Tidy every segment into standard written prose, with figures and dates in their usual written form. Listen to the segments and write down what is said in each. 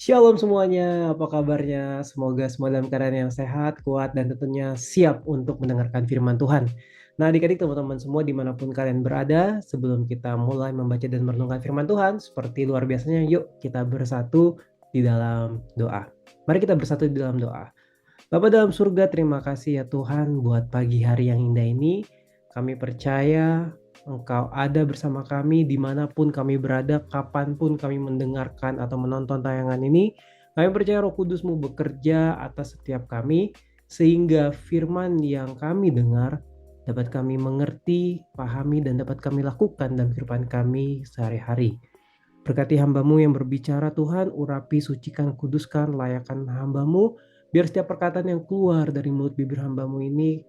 Shalom semuanya, apa kabarnya? Semoga semua dalam keadaan yang sehat, kuat, dan tentunya siap untuk mendengarkan firman Tuhan. Nah, adik-adik teman-teman semua dimanapun kalian berada, sebelum kita mulai membaca dan merenungkan firman Tuhan, seperti luar biasanya, yuk kita bersatu di dalam doa. Mari kita bersatu di dalam doa. Bapa dalam surga, terima kasih ya Tuhan buat pagi hari yang indah ini. Kami percaya Engkau ada bersama kami dimanapun kami berada, kapanpun kami mendengarkan atau menonton tayangan ini. Kami percaya Roh Kudus-Mu bekerja atas setiap kami, sehingga firman yang kami dengar dapat kami mengerti, pahami, dan dapat kami lakukan dalam kehidupan kami sehari-hari. Berkati hamba-Mu yang berbicara Tuhan, urapi, sucikan, kuduskan, layakkan hamba-Mu, biar setiap perkataan yang keluar dari mulut bibir hamba-Mu ini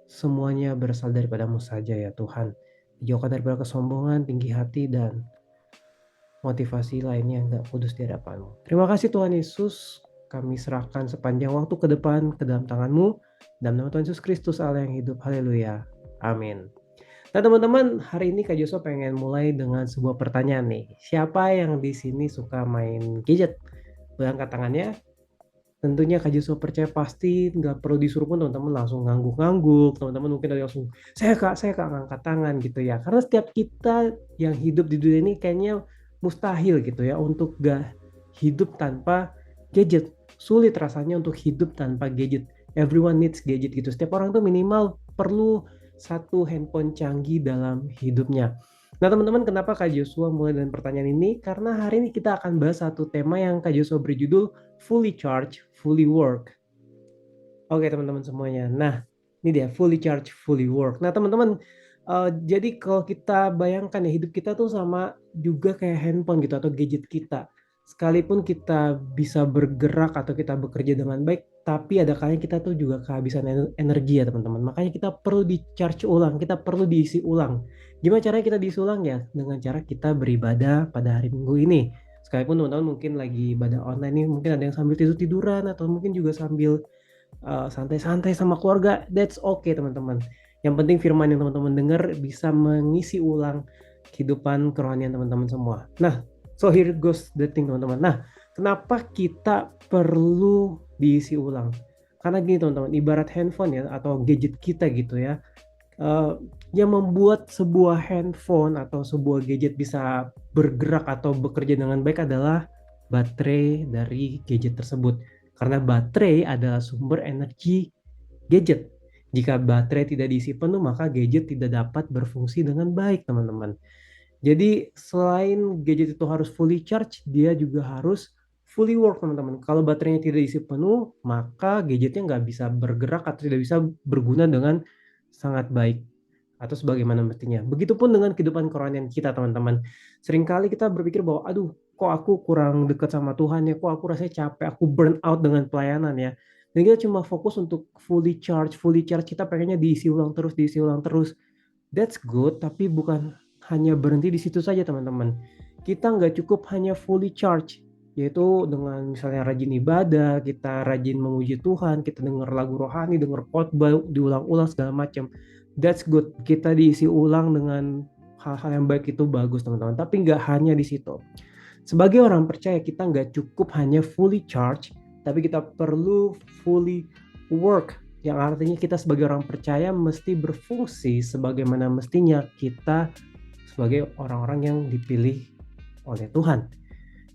semuanya berasal daripada-Mu saja ya Tuhan. Dijauhkan daripada kesombongan, tinggi hati, dan motivasi lainnya yang gak kudus di hadapan-Mu. Terima kasih Tuhan Yesus, kami serahkan sepanjang waktu ke depan ke dalam tangan-Mu. Dalam nama Tuhan Yesus Kristus Allah yang hidup, haleluya, amin. Nah teman-teman, hari ini Kak Joshua pengen mulai dengan sebuah pertanyaan nih. Siapa yang di sini suka main gadget? Boleh angkat tangannya. Tentunya Kak Joshua percaya pasti nggak perlu disuruh pun teman-teman langsung ngangguk-ngangguk. Teman-teman mungkin dari langsung, saya kak ngangkat tangan gitu ya. Karena setiap kita yang hidup di dunia ini kayaknya mustahil gitu ya untuk gak hidup tanpa gadget. Sulit rasanya untuk hidup tanpa gadget. Everyone needs gadget gitu. Setiap orang tuh minimal perlu satu handphone canggih dalam hidupnya. Nah teman-teman, kenapa Kak Joshua mulai dengan pertanyaan ini? Karena hari ini kita akan bahas satu tema yang Kak Joshua berjudul Fully Charge, Fully Work. Oke teman-teman semuanya. Nah, ini dia fully charge, fully work. Nah teman-teman, jadi kalau kita bayangkan ya hidup kita tuh sama juga kayak handphone gitu atau gadget kita. Sekalipun kita bisa bergerak atau kita bekerja dengan baik, tapi ada kalanya kita tuh juga kehabisan energi ya teman-teman. Makanya kita perlu di-charge ulang, kita perlu diisi ulang. Gimana caranya kita diisi ulang ya? Dengan cara kita beribadah pada hari Minggu ini. Sekalipun teman-teman mungkin lagi ibadah online ini, mungkin ada yang sambil tidur-tiduran atau mungkin juga sambil santai-santai sama keluarga, that's okay teman-teman. Yang penting firman yang teman-teman dengar bisa mengisi ulang kehidupan kerohanian teman-teman semua. Nah, so here goes the thing teman-teman. Nah, kenapa kita perlu diisi ulang? Karena gini teman-teman, ibarat handphone ya atau gadget kita gitu ya. Uh, yang membuat sebuah handphone atau sebuah gadget bisa bergerak atau bekerja dengan baik adalah baterai dari gadget tersebut. Karena baterai adalah sumber energi gadget. Jika baterai tidak diisi penuh, maka gadget tidak dapat berfungsi dengan baik, teman-teman. Jadi selain gadget itu harus fully charge, dia juga harus fully work, teman-teman. Kalau baterainya tidak diisi penuh, maka gadgetnya nggak bisa bergerak atau tidak bisa berguna dengan sangat baik atau sebagaimana mestinya. Begitupun dengan kehidupan kerohanian kita, teman-teman. Seringkali kita berpikir bahwa, aduh, kok aku kurang dekat sama Tuhan ya, kok aku rasanya capek, aku burn out dengan pelayanan ya. Dan kita cuma fokus untuk fully charge kita pengennya diisi ulang terus, diisi ulang terus. That's good, tapi bukan hanya berhenti di situ saja teman-teman. Kita nggak cukup hanya fully charge, yaitu dengan misalnya rajin ibadah, kita rajin memuji Tuhan, kita dengar lagu rohani, dengar khotbah diulang-ulang segala macam. That's good, kita diisi ulang dengan hal-hal yang baik itu bagus teman-teman. Tapi nggak hanya di situ. Sebagai orang percaya kita nggak cukup hanya fully charge, tapi kita perlu fully work, yang artinya kita sebagai orang percaya mesti berfungsi sebagaimana mestinya kita sebagai orang-orang yang dipilih oleh Tuhan,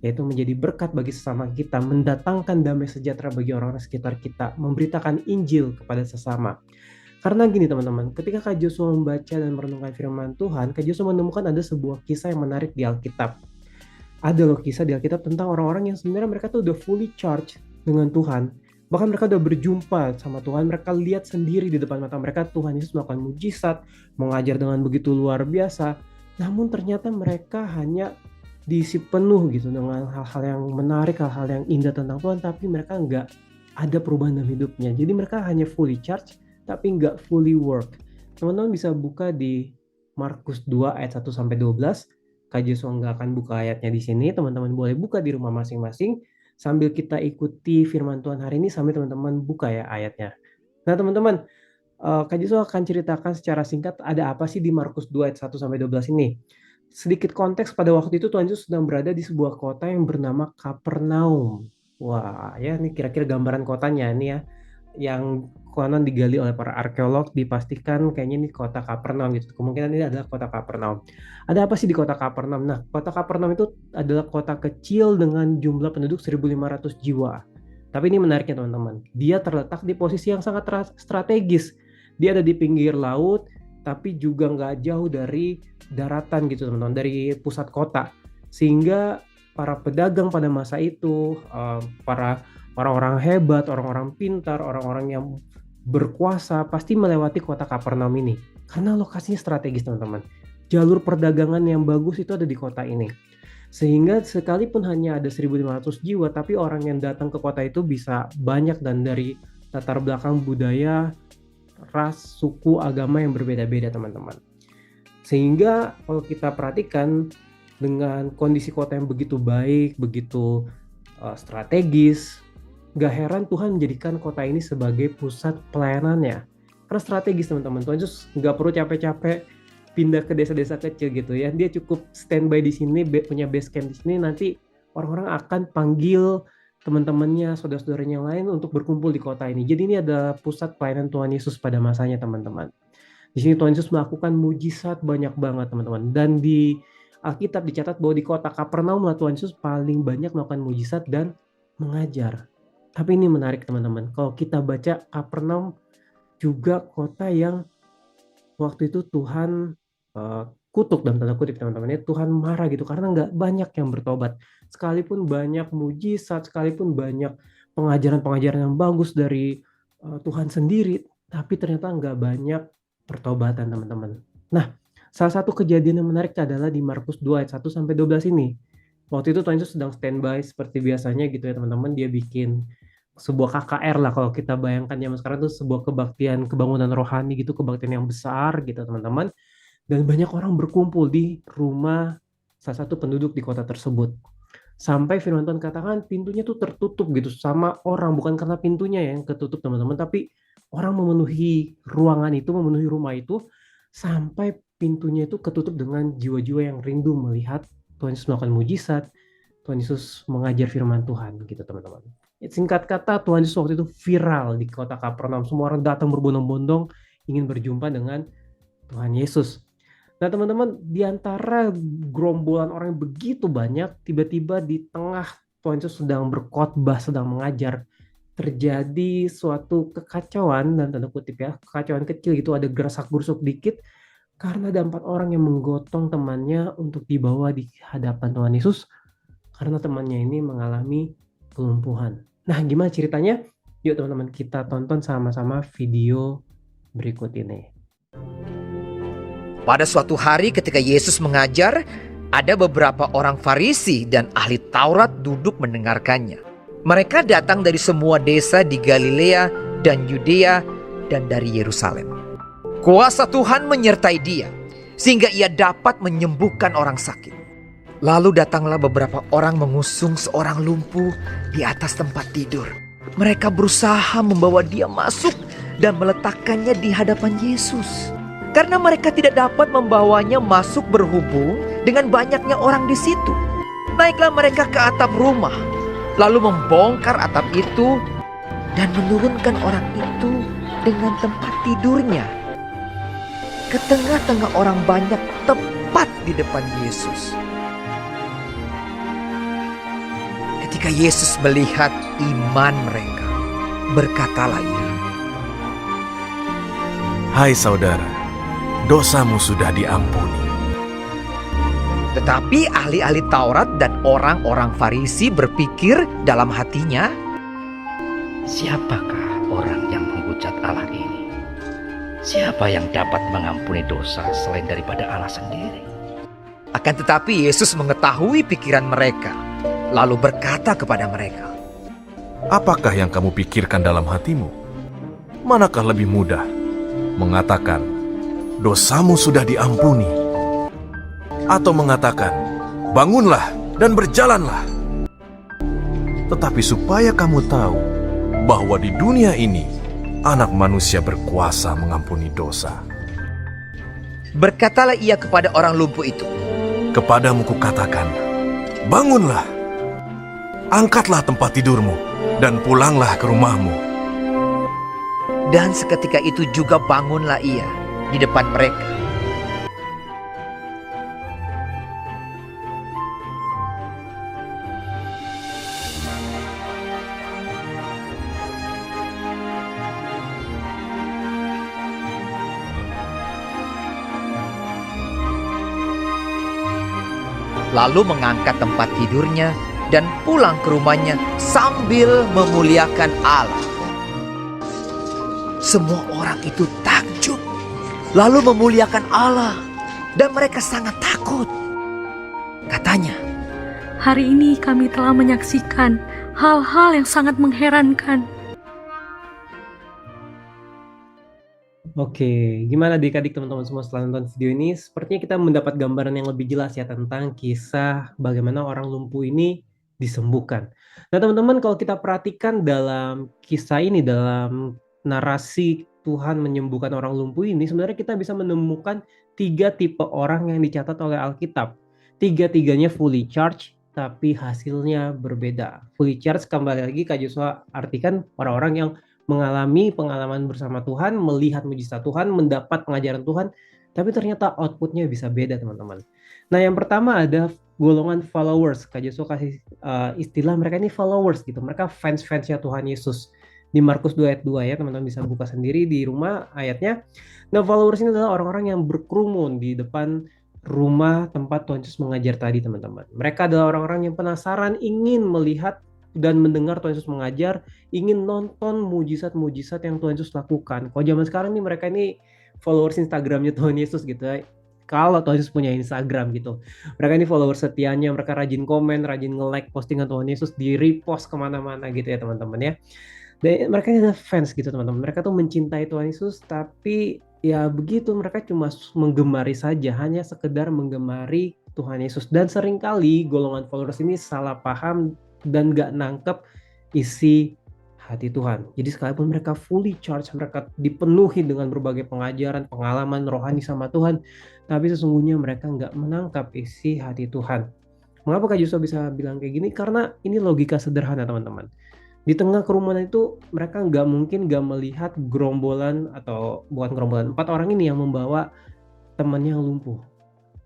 yaitu menjadi berkat bagi sesama kita, mendatangkan damai sejahtera bagi orang-orang sekitar kita, memberitakan Injil kepada sesama. Karena gini teman-teman, ketika Kak Joshua membaca dan merenungkan firman Tuhan, Kak Joshua menemukan ada sebuah kisah yang menarik di Alkitab. Ada loh kisah di Alkitab tentang orang-orang yang sebenarnya mereka tuh udah fully charged dengan Tuhan. Bahkan mereka udah berjumpa sama Tuhan, mereka lihat sendiri di depan mata mereka Tuhan Yesus melakukan mujizat, mengajar dengan begitu luar biasa. Namun ternyata mereka hanya diisi penuh gitu dengan hal-hal yang menarik, hal-hal yang indah tentang Tuhan, tapi mereka nggak ada perubahan dalam hidupnya. Jadi mereka hanya fully charged, tapi nggak fully work. Teman-teman bisa buka di Markus 2 ayat 1-12. Kak Joshua nggak akan buka ayatnya di sini, teman-teman boleh buka di rumah masing-masing sambil kita ikuti firman Tuhan hari ini sambil teman-teman buka ya ayatnya. Nah teman-teman, Kak Joshua akan ceritakan secara singkat ada apa sih di Markus 2 ayat 1-12 ini. Sedikit konteks, pada waktu itu Tuhan Yesus sedang berada di sebuah kota yang bernama Kapernaum. Wah, ya ini kira-kira gambaran kotanya nih ya, yang konon digali oleh para arkeolog dipastikan kayaknya ini kota Kapernaum gitu, kemungkinan ini adalah kota Kapernaum. Ada apa sih di kota Kapernaum? Nah, kota Kapernaum itu adalah kota kecil dengan jumlah penduduk 1.500 jiwa. Tapi ini menariknya teman-teman, dia terletak di posisi yang sangat strategis. Dia ada di pinggir laut, tapi juga nggak jauh dari daratan gitu teman-teman, dari pusat kota. Sehingga para pedagang pada masa itu, para orang-orang hebat, orang-orang pintar, orang-orang yang berkuasa pasti melewati kota Kapernaum ini. Karena lokasinya strategis teman-teman. Jalur perdagangan yang bagus itu ada di kota ini. Sehingga sekalipun hanya ada 1.500 jiwa, tapi orang yang datang ke kota itu bisa banyak dan dari latar belakang budaya, ras, suku, agama yang berbeda-beda teman-teman. Sehingga kalau kita perhatikan dengan kondisi kota yang begitu baik, begitu strategis, gak heran Tuhan menjadikan kota ini sebagai pusat pelayanannya. Karena strategis teman-teman, Tuhan Yesus gak perlu capek-capek pindah ke desa-desa kecil gitu ya. Dia cukup standby di sini, punya base camp di sini, nanti orang-orang akan panggil teman-temannya, saudara-saudaranya yang lain untuk berkumpul di kota ini. Jadi ini adalah pusat pelayanan Tuhan Yesus pada masanya teman-teman. Di sini Tuhan Yesus melakukan mujizat banyak banget teman-teman. Dan di Alkitab dicatat bahwa di kota Kapernaum lah Tuhan Yesus paling banyak melakukan mujizat dan mengajar. Tapi ini menarik teman-teman. Kalau kita baca Kapernaum juga kota yang waktu itu Tuhan kutuk dalam tanda kutip teman-teman ya, Tuhan marah gitu karena nggak banyak yang bertobat. Sekalipun banyak mujizat, sekalipun banyak pengajaran-pengajaran yang bagus dari Tuhan sendiri, tapi ternyata nggak banyak pertobatan teman-teman. Nah, salah satu kejadian yang menarik adalah di Markus 2 ayat 1 sampai 12 ini. Waktu itu Tuhan Yesus sedang standby seperti biasanya gitu ya teman-teman, dia bikin sebuah KKR lah kalau kita bayangkan zaman sekarang itu sebuah kebaktian kebangunan rohani gitu, kebaktian yang besar gitu teman-teman. Dan banyak orang berkumpul di rumah salah satu penduduk di kota tersebut. Sampai firman Tuhan katakan pintunya tuh tertutup gitu sama orang, bukan karena pintunya yang ketutup teman-teman, tapi orang memenuhi ruangan itu, memenuhi rumah itu sampai pintunya itu ketutup dengan jiwa-jiwa yang rindu melihat Tuhan Yesus melakukan mujizat, Tuhan Yesus mengajar firman Tuhan gitu teman-teman. Singkat kata Tuhan Yesus waktu itu viral di kota Kapernaum. Semua orang datang berbondong-bondong ingin berjumpa dengan Tuhan Yesus. Nah teman-teman, di antara gerombolan orang yang begitu banyak, tiba-tiba di tengah Tuhan Yesus sedang berkhotbah, sedang mengajar, terjadi suatu kekacauan dan tanda kutip ya, kekacauan kecil gitu, ada gerasak-gerusuk dikit karena ada 4 orang yang menggotong temannya untuk dibawa di hadapan Tuhan Yesus karena temannya ini mengalami kelumpuhan. Nah, gimana ceritanya? Yuk teman-teman kita tonton sama-sama video berikut ini. Pada suatu hari ketika Yesus mengajar, ada beberapa orang Farisi dan ahli Taurat duduk mendengarkannya. Mereka datang dari semua desa di Galilea dan Yudea dan dari Yerusalem. Kuasa Tuhan menyertai dia, sehingga ia dapat menyembuhkan orang sakit. Lalu datanglah beberapa orang mengusung seorang lumpuh di atas tempat tidur. Mereka berusaha membawa dia masuk dan meletakkannya di hadapan Yesus. Karena mereka tidak dapat membawanya masuk berhubung dengan banyaknya orang di situ. Naiklah mereka ke atap rumah, lalu membongkar atap itu dan menurunkan orang itu dengan tempat tidurnya ke tengah-tengah orang banyak tepat di depan Yesus. Ketika Yesus melihat iman mereka, berkatalah ia, "Hai saudara, dosamu sudah diampuni." Tetapi ahli-ahli Taurat dan orang-orang Farisi berpikir dalam hatinya, siapakah orang yang menghujat Allah ini? Siapa yang dapat mengampuni dosa selain daripada Allah sendiri? Akan tetapi Yesus mengetahui pikiran mereka, lalu berkata kepada mereka, Apakah yang kamu pikirkan dalam hatimu? Manakah lebih mudah, mengatakan, dosamu sudah diampuni, atau mengatakan, bangunlah dan berjalanlah? Tetapi supaya kamu tahu bahwa di dunia ini Anak Manusia berkuasa mengampuni dosa. berkatalah ia kepada orang lumpuh itu, Kepadamu kukatakan, bangunlah, angkatlah tempat tidurmu dan pulanglah ke rumahmu. Dan seketika itu juga bangunlah ia di depan mereka. Lalu mengangkat tempat tidurnya dan pulang ke rumahnya sambil memuliakan Allah. Semua orang itu takjub, lalu memuliakan Allah, dan mereka sangat takut. Katanya, Hari ini kami telah menyaksikan hal-hal yang sangat mengherankan. Oke, gimana adik-adik teman-teman semua setelah nonton video ini? Sepertinya kita mendapat gambaran yang lebih jelas ya tentang kisah bagaimana orang lumpuh ini disembuhkan. Nah teman-teman kalau kita perhatikan dalam kisah ini, dalam narasi Tuhan menyembuhkan orang lumpuh ini, sebenarnya kita bisa menemukan 3 tipe orang yang dicatat oleh Alkitab. Tiga-tiganya fully charged, tapi hasilnya berbeda. Fully charged kembali lagi Kak Joshua artikan orang-orang yang mengalami pengalaman bersama Tuhan, melihat mujizat Tuhan, mendapat pengajaran Tuhan, tapi ternyata outputnya bisa beda teman-teman. Nah yang pertama ada golongan followers. Kak Joshua kasih istilah mereka ini followers gitu, mereka fans-fansnya Tuhan Yesus. Di Markus 2 ayat 2 ya, teman-teman bisa buka sendiri di rumah ayatnya. Nah followers ini adalah orang-orang yang berkerumun di depan rumah tempat Tuhan Yesus mengajar tadi teman-teman. Mereka adalah orang-orang yang penasaran, ingin melihat dan mendengar Tuhan Yesus mengajar, ingin nonton mujizat-mujizat yang Tuhan Yesus lakukan. Kalau zaman sekarang nih mereka ini followers Instagramnya Tuhan Yesus gitu ya. Kalau Tuhan Yesus punya Instagram gitu. Mereka ini followers setianya, mereka rajin komen, rajin nge-like postingan Tuhan Yesus, di repost kemana-mana gitu ya teman-teman ya. Dan mereka ini adalah fans gitu teman-teman. Mereka tuh mencintai Tuhan Yesus, tapi ya begitu mereka cuma menggemari saja, hanya sekedar menggemari Tuhan Yesus. Dan seringkali golongan followers ini salah paham dan gak nangkep isi hati Tuhan. Jadi sekalipun mereka fully charged, mereka dipenuhi dengan berbagai pengajaran, pengalaman rohani sama Tuhan, tapi sesungguhnya mereka gak menangkap isi hati Tuhan. Mengapa Kak Joshua bisa bilang kayak gini? Karena ini logika sederhana teman-teman. Di tengah kerumunan itu mereka gak mungkin gak melihat gerombolan, atau bukan gerombolan, 4 orang ini yang membawa temannya yang lumpuh.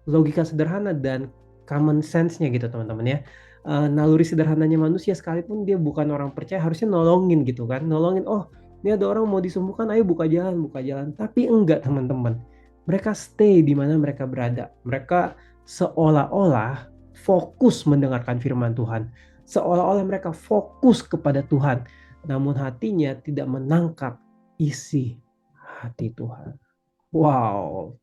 Logika sederhana dan common sense-nya gitu teman-teman ya. Naluri sederhananya manusia sekalipun dia bukan orang percaya harusnya nolongin gitu kan, nolongin, oh ini ada orang mau disembuhkan, ayo buka jalan, tapi enggak teman-teman, mereka stay di mana mereka berada. Mereka seolah-olah fokus mendengarkan firman Tuhan, seolah-olah mereka fokus kepada Tuhan, namun hatinya tidak menangkap isi hati Tuhan. Wow,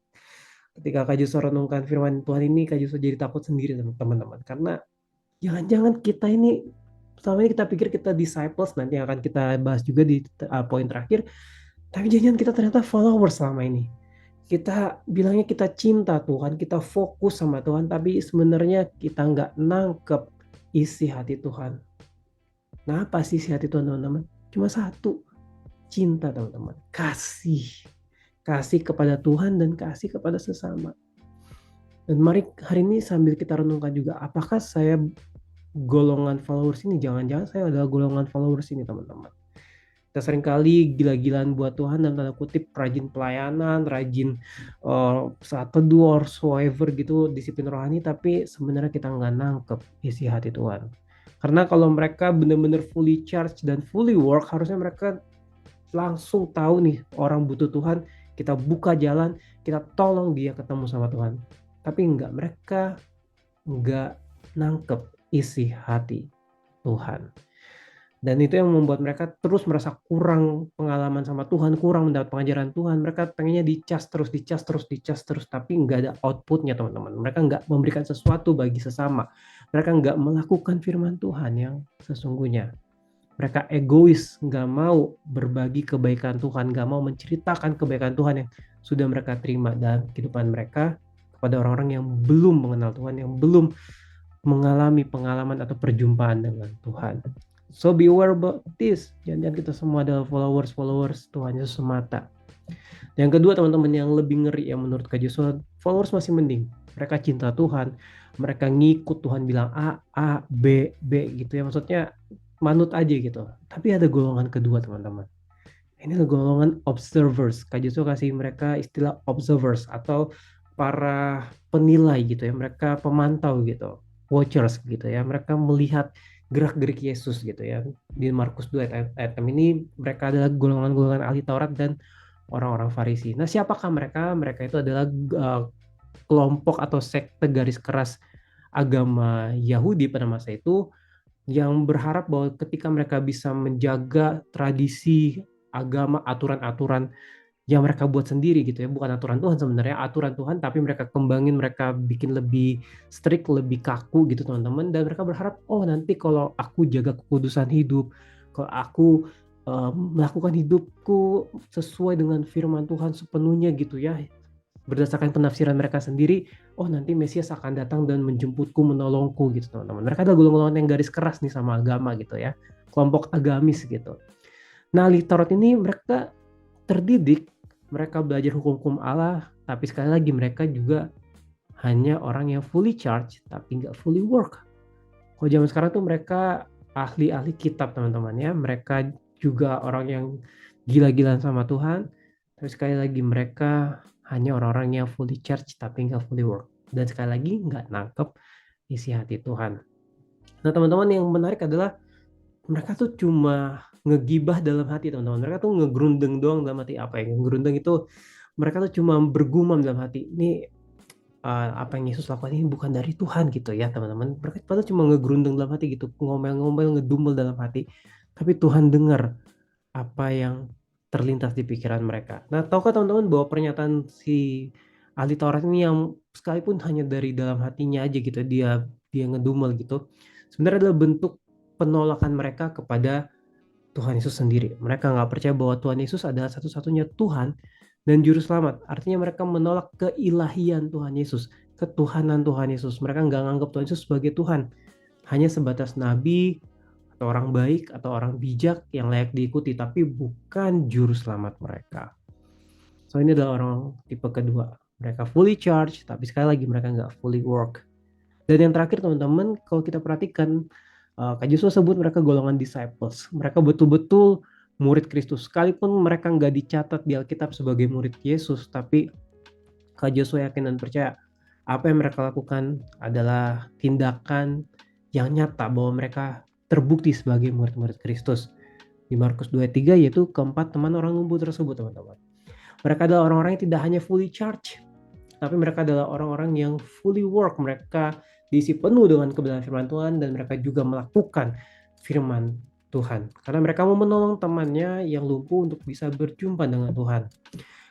ketika Kak Joshua renungkan firman Tuhan ini, Kak Joshua jadi takut sendiri teman-teman, karena jangan-jangan kita ini selama ini kita pikir kita disciples, nanti akan kita bahas juga di poin terakhir, tapi jangan-jangan kita ternyata followers selama ini. Kita bilangnya kita cinta Tuhan, kita fokus sama Tuhan, tapi sebenarnya kita nggak nangkep isi hati Tuhan. Nah apa sih isi hati Tuhan teman-teman? Cuma satu, cinta teman-teman, kasih kepada Tuhan dan kasih kepada sesama. Dan mari hari ini sambil kita renungkan juga, apakah saya golongan followers ini? Jangan-jangan saya adalah golongan followers ini teman-teman. Kita seringkali gila-gilaan buat Tuhan dalam tanda kutip, rajin pelayanan, rajin saat teduh or whatsoever gitu, disiplin rohani, tapi sebenarnya kita nggak nangkep isi hati Tuhan. Karena kalau mereka benar-benar fully charged dan fully work, harusnya mereka langsung tahu nih orang butuh Tuhan, kita buka jalan, kita tolong dia ketemu sama Tuhan. Tapi enggak, mereka enggak nangkep isi hati Tuhan. Dan itu yang membuat mereka terus merasa kurang pengalaman sama Tuhan, kurang mendapat pengajaran Tuhan. Mereka pengennya dicas terus, tapi enggak ada outputnya teman-teman. Mereka enggak memberikan sesuatu bagi sesama. Mereka enggak melakukan firman Tuhan yang sesungguhnya. Mereka egois, enggak mau berbagi kebaikan Tuhan, enggak mau menceritakan kebaikan Tuhan yang sudah mereka terima dalam kehidupan mereka kepada orang-orang yang belum mengenal Tuhan, yang belum mengalami pengalaman atau perjumpaan dengan Tuhan. So be aware about this. Jangan-jangan kita semua adalah followers Tuhan Yesus semata. Yang kedua teman-teman yang lebih ngeri ya menurut Kak Joshua, followers masih mending. Mereka cinta Tuhan, mereka ngikut Tuhan bilang A, B gitu ya. Maksudnya manut aja gitu. Tapi ada golongan kedua teman-teman. Ini adalah golongan observers. Kak Joshua kasih mereka istilah observers atau para penilai gitu ya. Mereka pemantau gitu. Watchers gitu ya. Mereka melihat gerak-gerik Yesus gitu ya. Di Markus 2 ayat 6 ini mereka adalah golongan-golongan ahli Taurat dan orang-orang Farisi. Nah, siapakah mereka? Mereka itu adalah kelompok atau sekte garis keras agama Yahudi pada masa itu yang berharap bahwa ketika mereka bisa menjaga tradisi agama, aturan-aturan yang mereka buat sendiri gitu ya, bukan aturan Tuhan sebenarnya, aturan Tuhan tapi mereka kembangin, mereka bikin lebih strict, lebih kaku gitu teman-teman, dan mereka berharap oh nanti kalau aku jaga kekudusan hidup, kalau aku melakukan hidupku sesuai dengan firman Tuhan sepenuhnya gitu ya, berdasarkan penafsiran mereka sendiri, oh nanti Mesias akan datang dan menjemputku, menolongku gitu teman-teman. Mereka adalah golongan yang garis keras nih sama agama gitu ya, kelompok agamis gitu. Nah, ahli Taurat ini mereka terdidik, mereka belajar hukum-hukum Allah, tapi sekali lagi mereka juga hanya orang yang fully charged tapi nggak fully work. Kalau zaman sekarang tuh mereka ahli-ahli kitab teman-teman ya, mereka juga orang yang gila-gilaan sama Tuhan, tapi sekali lagi mereka hanya orang-orang yang fully charged tapi nggak fully work. Dan sekali lagi nggak nangkep isi hati Tuhan. Nah teman-teman, yang menarik adalah mereka tuh cuma ngegibah dalam hati teman-teman. Mereka tuh ngegrundeng doang dalam hati. Apa yang ngegrundeng itu, mereka tuh cuma bergumam dalam hati. Ini apa yang Yesus lakukan ini bukan dari Tuhan gitu ya teman-teman. Mereka padahal cuma ngegrundeng dalam hati gitu, ngomel-ngomel, ngedumel dalam hati. Tapi Tuhan dengar apa yang terlintas di pikiran mereka. Nah, tahukah teman-teman bahwa pernyataan si ahli Taurat ini yang sekalipun hanya dari dalam hatinya aja gitu, dia ngedumel gitu, sebenarnya adalah bentuk penolakan mereka kepada Tuhan Yesus sendiri. Mereka nggak percaya bahwa Tuhan Yesus adalah satu-satunya Tuhan dan Juru Selamat. Artinya mereka menolak keilahian Tuhan Yesus, ketuhanan Tuhan Yesus. Mereka nggak nganggap Tuhan Yesus sebagai Tuhan. Hanya sebatas nabi, atau orang baik, atau orang bijak yang layak diikuti, tapi bukan Juru Selamat mereka. So ini adalah orang tipe kedua. Mereka fully charged, tapi sekali lagi mereka nggak fully work. Dan yang terakhir teman-teman, kalau kita perhatikan, Kak Joshua sebut mereka golongan disciples. Mereka betul-betul murid Kristus. Sekalipun mereka nggak dicatat di Alkitab sebagai murid Yesus, tapi Kak Joshua yakin dan percaya apa yang mereka lakukan adalah tindakan yang nyata bahwa mereka terbukti sebagai murid-murid Kristus. Di Markus 2:3 yaitu keempat teman orang lumpuh tersebut teman-teman. Mereka adalah orang-orang yang tidak hanya fully charged, tapi mereka adalah orang-orang yang fully work. Mereka diisi penuh dengan kebenaran firman Tuhan dan mereka juga melakukan firman Tuhan. Karena mereka mau menolong temannya yang lumpuh untuk bisa berjumpa dengan Tuhan.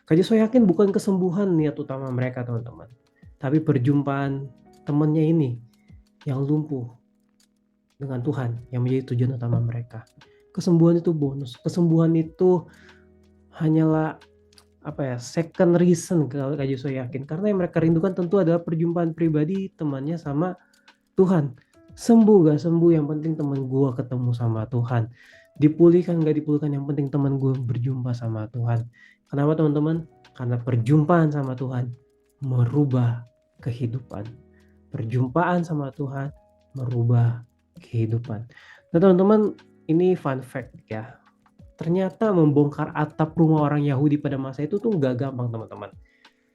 Kak Joshua yakin bukan kesembuhan niat utama mereka teman-teman, tapi perjumpaan temannya ini yang lumpuh dengan Tuhan yang menjadi tujuan utama mereka. Kesembuhan itu bonus. Kesembuhan itu hanyalah second reason kalau Kak Joshua yakin. Karena yang mereka rindukan tentu adalah perjumpaan pribadi temannya sama Tuhan. Sembuh gak sembuh, yang penting teman gue ketemu sama Tuhan. Dipulihkan gak dipulihkan, yang penting teman gue berjumpa sama Tuhan. Kenapa teman-teman? Karena perjumpaan sama Tuhan merubah kehidupan. Perjumpaan sama Tuhan merubah kehidupan. Nah teman-teman, ini fun fact ya. Ternyata membongkar atap rumah orang Yahudi pada masa itu tuh nggak gampang teman-teman.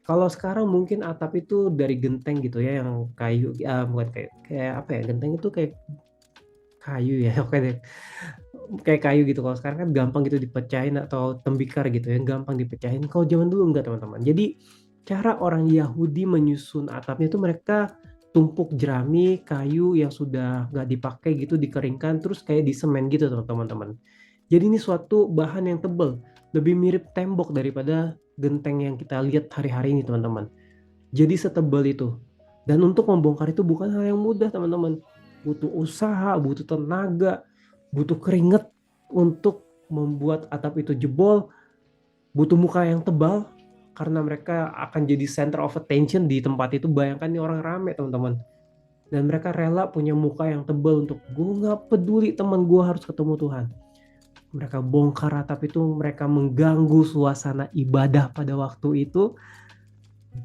Kalau sekarang mungkin atap itu dari genteng gitu ya, yang kayu, bukan kayak apa ya, genteng itu kayak kayu ya, oke deh, kayak kayu gitu. Kalau sekarang kan gampang gitu dipecahin, atau tembikar gitu ya, gampang dipecahin. Kalau zaman dulu enggak teman-teman. Jadi cara orang Yahudi menyusun atapnya itu mereka tumpuk jerami kayu yang sudah nggak dipakai gitu, dikeringkan terus kayak disemen gitu teman-teman. Jadi ini suatu bahan yang tebal, lebih mirip tembok daripada genteng yang kita lihat hari-hari ini teman-teman. Jadi setebal itu. Dan untuk membongkar itu bukan hal yang mudah teman-teman. Butuh usaha, butuh tenaga, butuh keringat untuk membuat atap itu jebol, butuh muka yang tebal, karena mereka akan jadi center of attention di tempat itu. Bayangkan nih orang rame teman-teman, dan mereka rela punya muka yang tebal untuk gue nggak peduli teman gue harus ketemu Tuhan. Mereka bongkar atap itu, mereka mengganggu suasana ibadah pada waktu itu,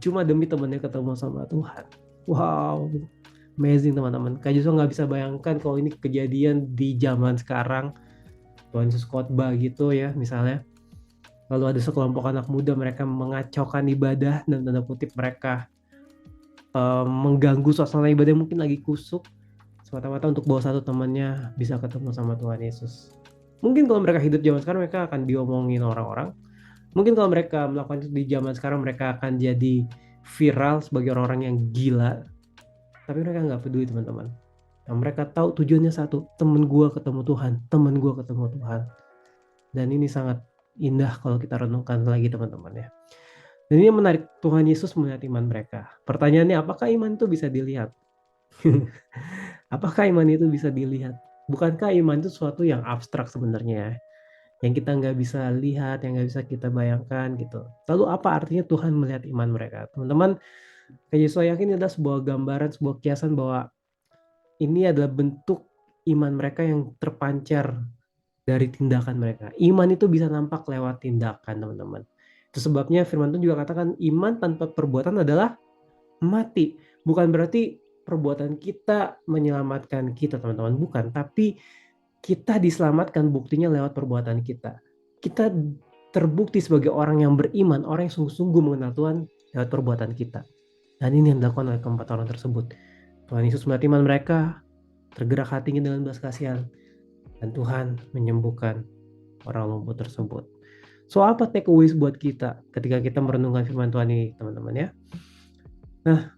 cuma demi temannya ketemu sama Tuhan. Wow, amazing teman-teman. Kak Joshua nggak bisa bayangkan kalau ini kejadian di zaman sekarang. Tuhan Yesus khotbah gitu ya misalnya. Lalu ada sekelompok anak muda, mereka mengacaukan ibadah dan tanda kutip mereka mengganggu suasana ibadah yang mungkin lagi kusuk semata-mata untuk bawa satu temannya bisa ketemu sama Tuhan Yesus. Mungkin kalau mereka hidup zaman sekarang mereka akan diomongin orang-orang. Mungkin kalau mereka melakukan itu di zaman sekarang mereka akan jadi viral sebagai orang-orang yang gila. Tapi mereka nggak peduli teman-teman. Nah, mereka tahu tujuannya satu, temen gue ketemu Tuhan, temen gue ketemu Tuhan. Dan ini sangat indah kalau kita renungkan lagi teman-teman ya. Dan ini menarik, Tuhan Yesus melihat iman mereka. Pertanyaannya, apakah iman itu bisa dilihat? Apakah iman itu bisa dilihat? Bukankah iman itu sesuatu yang abstrak sebenarnya, yang kita nggak bisa lihat, yang nggak bisa kita bayangkan gitu. Lalu apa artinya Tuhan melihat iman mereka? Teman-teman, kayak saya yakin ini adalah sebuah gambaran, sebuah kiasan bahwa ini adalah bentuk iman mereka yang terpancar dari tindakan mereka. Iman itu bisa nampak lewat tindakan, teman-teman. Itu sebabnya firman Tuhan juga katakan iman tanpa perbuatan adalah mati. Bukan berarti perbuatan kita menyelamatkan kita, teman-teman. Bukan, tapi kita diselamatkan buktinya lewat perbuatan kita. Kita terbukti sebagai orang yang beriman, orang yang sungguh-sungguh mengenal Tuhan lewat perbuatan kita. Dan ini yang dilakukan oleh keempat orang tersebut. Tuhan Yesus melihat iman mereka, tergerak hatinya dengan belas kasihan, dan Tuhan menyembuhkan orang lumpuh tersebut. So apa takeaways buat kita ketika kita merenungkan firman Tuhan ini teman-teman ya? Nah,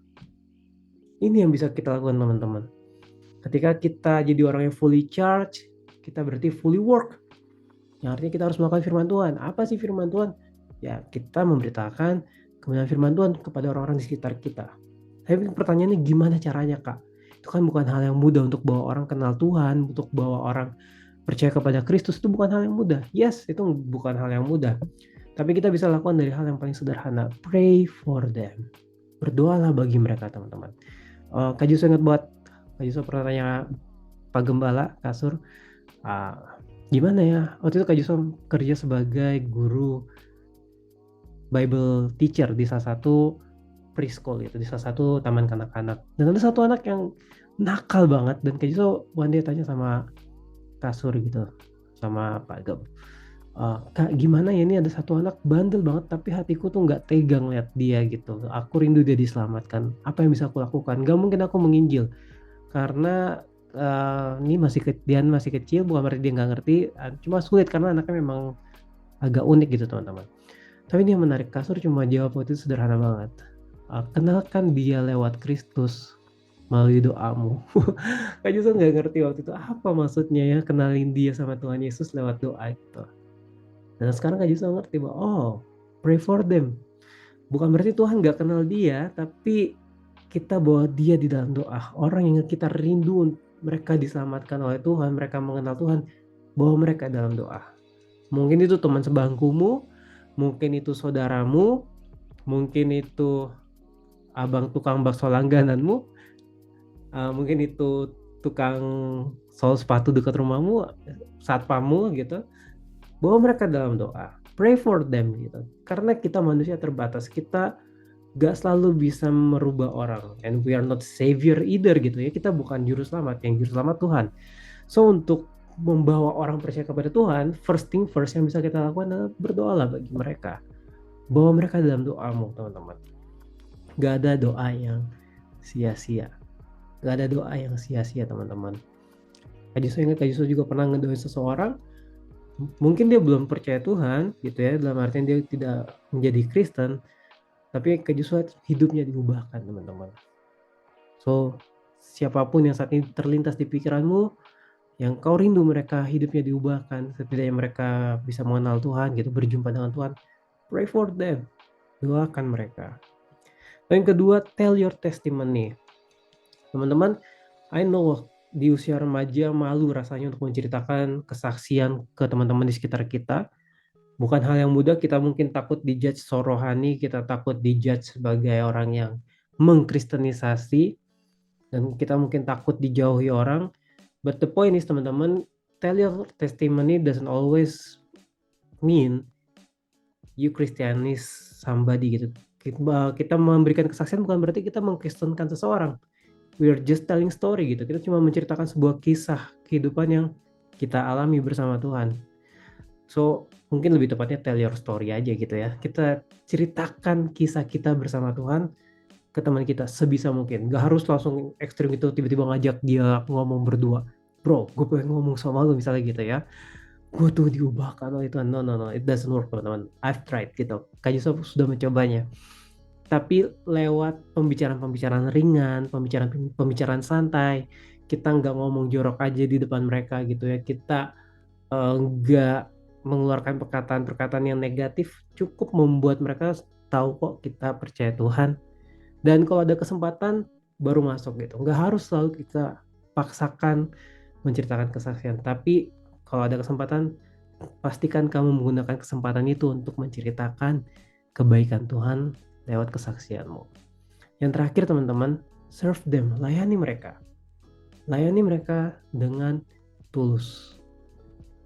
ini yang bisa kita lakukan teman-teman. Ketika kita jadi orang yang fully charged, kita berarti fully work. Yang artinya kita harus melakukan firman Tuhan. Apa sih firman Tuhan? Ya kita memberitakan kebenaran firman Tuhan kepada orang-orang di sekitar kita. Tapi pertanyaannya gimana caranya Kak? Itu kan bukan hal yang mudah untuk bawa orang kenal Tuhan, untuk bawa orang percaya kepada Kristus, itu bukan hal yang mudah. Yes, itu bukan hal yang mudah. Tapi kita bisa lakukan dari hal yang paling sederhana. Pray for them. Berdoalah bagi mereka teman-teman. Kak Yusuf ingat buat Kak Yusuf pernah tanya Pak Gembala Kasur, gimana ya? Waktu itu Kak Yusuf kerja sebagai guru Bible teacher di salah satu preschool itu, di salah satu taman kanak-kanak. Dan ada satu anak yang nakal banget dan Kak Yusuf one day tanya sama Kasur gitu, sama Pak Gem, Kak gimana ya ini ada satu anak bandel banget tapi hatiku tuh nggak tegang lihat dia gitu. Aku rindu dia diselamatkan. Apa yang bisa aku lakukan? Gak mungkin aku menginjil karena ini dia masih kecil, bukan berarti dia nggak ngerti, cuma sulit karena anaknya memang agak unik gitu teman-teman. Tapi ini yang menarik, Kasur cuma jawab waktu itu sederhana banget. Kenalkan dia lewat Kristus melalui doamu. Kak Yusuf nggak ngerti waktu itu apa maksudnya ya kenalin dia sama Tuhan Yesus lewat doa itu. Dan sekarang Kak Yusuf ngerti bahwa pray for them. Bukan berarti Tuhan nggak kenal dia, tapi kita bawa dia di dalam doa. Orang yang kita rindu mereka diselamatkan oleh Tuhan, mereka mengenal Tuhan, bawa mereka dalam doa. Mungkin itu teman sebangkumu, mungkin itu saudaramu, mungkin itu abang tukang bakso langgananmu, mungkin itu tukang sol sepatu dekat rumahmu, satpammu gitu. Bawa mereka dalam doa. Pray for them gitu. Karena kita manusia terbatas, kita gak selalu bisa merubah orang, and we are not savior either gitu ya. Kita bukan juru selamat, yang juru selamat Tuhan. So untuk membawa orang percaya kepada Tuhan, first thing first yang bisa kita lakukan adalah berdoalah bagi mereka. Bawa mereka dalam doamu teman-teman. Gak ada doa yang sia-sia. Gak ada doa yang sia-sia teman-teman. Kak Yusuf juga pernah ngedoain seseorang, mungkin dia belum percaya Tuhan gitu ya, dalam artian dia tidak menjadi Kristen, tapi Kak Yusuf hidupnya diubahkan teman-teman. So siapapun yang saat ini terlintas di pikiranmu, yang kau rindu mereka hidupnya diubahkan, setidaknya mereka bisa mengenal Tuhan gitu, berjumpa dengan Tuhan, pray for them, doakan mereka. Dan yang kedua, tell your testimony. Teman-teman, I know di usia remaja malu rasanya untuk menceritakan kesaksian ke teman-teman di sekitar kita. Bukan hal yang mudah, kita mungkin takut dijudge so rohani, kita takut dijudge sebagai orang yang mengkristenisasi, dan kita mungkin takut dijauhi orang. But the point is teman-teman, tell your testimony doesn't always mean you Christianize somebody gitu. Kita memberikan kesaksian bukan berarti kita mengkristenkan seseorang. We are just telling story gitu. Kita cuma menceritakan sebuah kisah kehidupan yang kita alami bersama Tuhan. So, mungkin lebih tepatnya tell your story aja gitu ya. Kita ceritakan kisah kita bersama Tuhan ke teman kita sebisa mungkin. Gak harus langsung ekstrim itu tiba-tiba ngajak dia ngomong berdua. Bro, gue pengen ngomong sama lu misalnya gitu ya. Gue tuh diubahkan oleh Tuhan. No, it doesn't work teman-teman. I've tried gitu. Kak Yusuf sudah mencobanya. Tapi lewat pembicaraan-pembicaraan ringan, pembicaraan santai, kita nggak ngomong jorok aja di depan mereka gitu ya. Kita nggak mengeluarkan perkataan-perkataan yang negatif, cukup membuat mereka tahu kok kita percaya Tuhan. Dan kalau ada kesempatan baru masuk gitu. Nggak harus selalu kita paksakan menceritakan kesaksian. Tapi kalau ada kesempatan, pastikan kamu menggunakan kesempatan itu untuk menceritakan kebaikan Tuhan lewat kesaksianmu. Yang terakhir teman-teman, serve them, layani mereka. Layani mereka dengan tulus.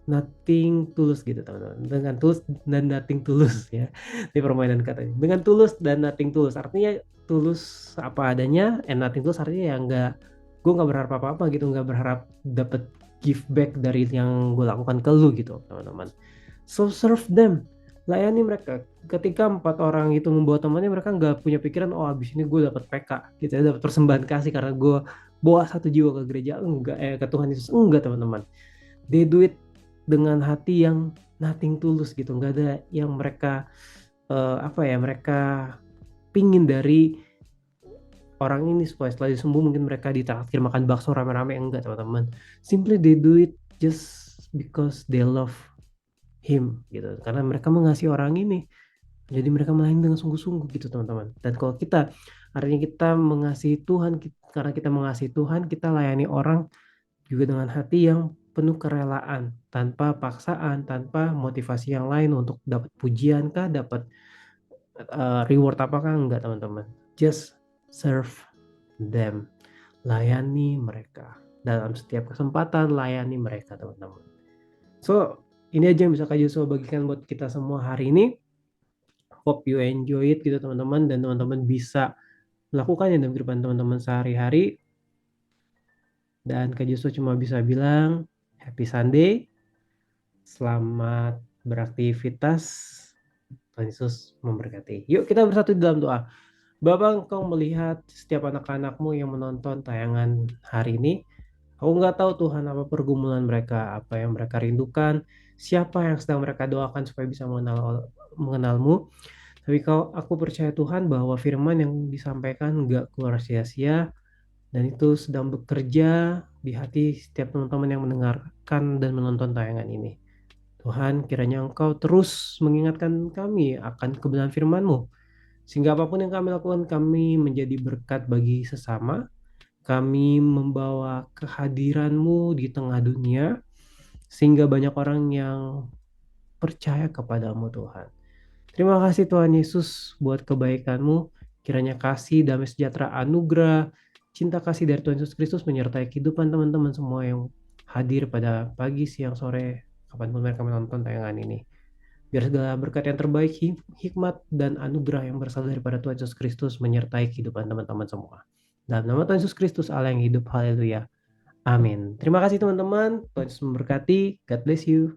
Nothing tulus gitu teman-teman. Dengan tulus dan nothing tulus ya. Ini permainan katanya. Dengan tulus dan nothing tulus. Artinya tulus apa adanya, and nothing tulus artinya ya gue nggak berharap apa-apa gitu, nggak berharap dapat give back dari yang gue lakukan ke lu gitu teman-teman. So serve them, layani mereka. Ketika 4 orang itu membawa temannya, mereka nggak punya pikiran oh abis ini gue dapat PK gitu ya, dapat persembahan kasih karena gue bawa 1 jiwa ke gereja, enggak, ke Tuhan Yesus, enggak teman-teman. They do it dengan hati yang nothing tulus gitu, nggak ada yang mereka mereka pingin dari orang ini supaya setelah sembuh mungkin mereka ditraktir makan bakso rame-rame, enggak teman-teman. Simply they do it just because they love him gitu, karena mereka mengasihi orang ini, jadi mereka melayani dengan sungguh-sungguh gitu teman-teman. Dan kalau kita artinya kita mengasihi Tuhan, karena kita mengasihi Tuhan, kita layani orang juga dengan hati yang penuh kerelaan, tanpa paksaan, tanpa motivasi yang lain untuk dapat pujian kah, dapat reward apakah, enggak teman-teman. Just serve them, layani mereka dalam setiap kesempatan, layani mereka teman-teman. So ini aja yang bisa Kak Joshua bagikan buat kita semua hari ini. Hope you enjoy it gitu teman-teman, dan teman-teman bisa melakukannya dalam kehidupan teman-teman sehari-hari. Dan Kak Joshua cuma bisa bilang happy Sunday, selamat beraktivitas, Tuhan Yesus memberkati. Yuk kita bersatu di dalam doa. Bapa, Engkau melihat setiap anak-anak-Mu yang menonton tayangan hari ini. Aku nggak tahu Tuhan apa pergumulan mereka, apa yang mereka rindukan, siapa yang sedang mereka doakan supaya bisa mengenal-Mu. Tapi aku percaya Tuhan bahwa firman yang disampaikan nggak keluar sia-sia, dan itu sedang bekerja di hati setiap teman-teman yang mendengarkan dan menonton tayangan ini. Tuhan, kiranya Engkau terus mengingatkan kami akan kebenaran firman-Mu, sehingga apapun yang kami lakukan, kami menjadi berkat bagi sesama. Kami membawa kehadiran-Mu di tengah dunia, sehingga banyak orang yang percaya kepadamu Tuhan. Terima kasih Tuhan Yesus buat kebaikan-Mu. Kiranya kasih, damai sejahtera, anugerah, cinta kasih dari Tuhan Yesus Kristus menyertai kehidupan teman-teman semua yang hadir pada pagi, siang, sore, kapanpun mereka menonton tayangan ini. Biar segala berkat yang terbaik, hikmat, dan anugerah yang berasal daripada Tuhan Yesus Kristus menyertai kehidupan teman-teman semua. Dalam nama Tuhan Yesus Kristus, Allah yang hidup, haleluya. Amin. Terima kasih teman-teman. Tuhan Yesus memberkati. God bless you.